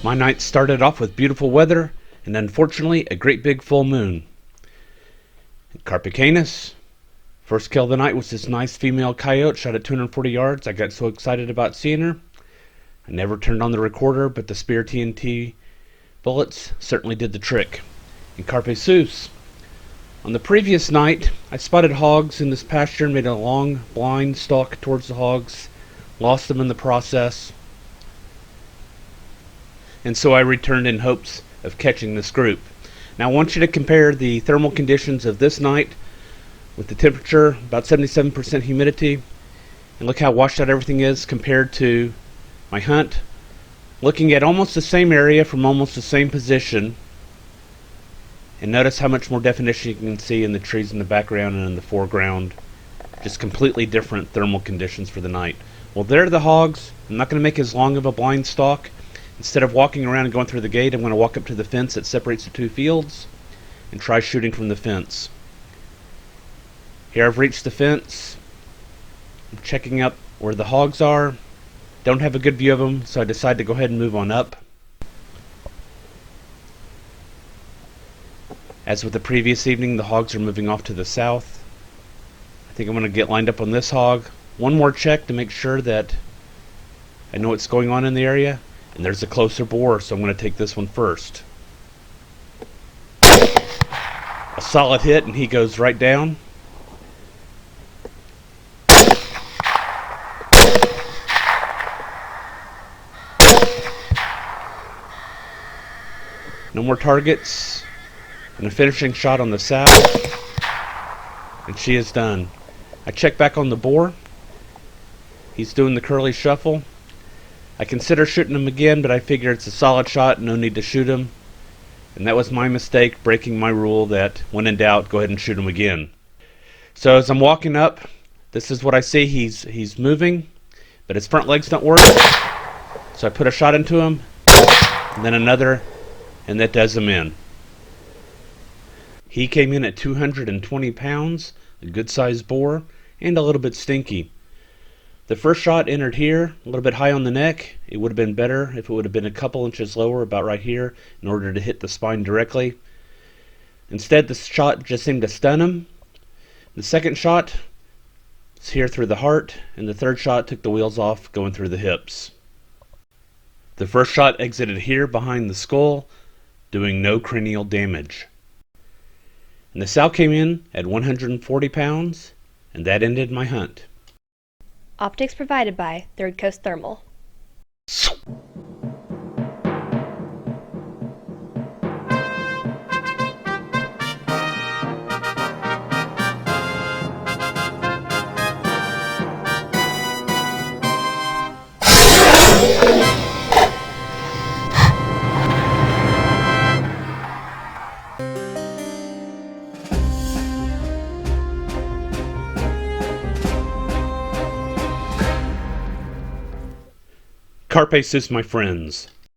My night started off with beautiful weather and unfortunately a great big full moon. Carpe canis. First kill of the night was this nice female coyote, shot at 240 yards. I got so excited about seeing her. I never turned on the recorder, but the Spear TNT bullets certainly did the trick. And carpe sus. On the previous night, I spotted hogs in this pasture and made a long blind stalk towards the hogs. Lost them in the process. And so I returned in hopes of catching this group. Now I want you to compare the thermal conditions of this night with the temperature, about 77% humidity, and look how washed out everything is compared to my hunt. Looking at almost the same area from almost the same position, and notice how much more definition you can see in the trees in the background and in the foreground. Just completely different thermal conditions for the night. Well, there are the hogs. I'm not going to make as long of a blind stalk. Instead of walking around and going through the gate, I'm going to walk up to the fence that separates the two fields and try shooting from the fence. Here I've reached the fence. I'm checking out where the hogs are. Don't have a good view of them, so I decide to go ahead and move on up. As with the previous evening, the hogs are moving off to the south. I think I'm going to get lined up on this hog. One more check to make sure that I know what's going on in the area. And there's a closer boar, so I'm going to take this one first. A solid hit, and he goes right down. No more targets. And a finishing shot on the south. And she is done. I check back on the boar. He's doing the curly shuffle. I consider shooting him again, but I figure it's a solid shot, no need to shoot him. And that was my mistake, breaking my rule that when in doubt, go ahead and shoot him again. So as I'm walking up, this is what I see. He's moving, but his front legs don't work. So I put a shot into him, and then another, and that does him in. He came in at 220 pounds, a good-sized boar, and a little bit stinky. The first shot entered here, a little bit high on the neck. It would have been better if it would have been a couple inches lower, about right here, in order to hit the spine directly. Instead, the shot just seemed to stun him. The second shot is here through the heart, and the third shot took the wheels off, going through the hips. The first shot exited here behind the skull, doing no cranial damage. And the sow came in at 140 pounds, and that ended my hunt. Optics provided by Third Coast Thermal. Carpe sus, my friends.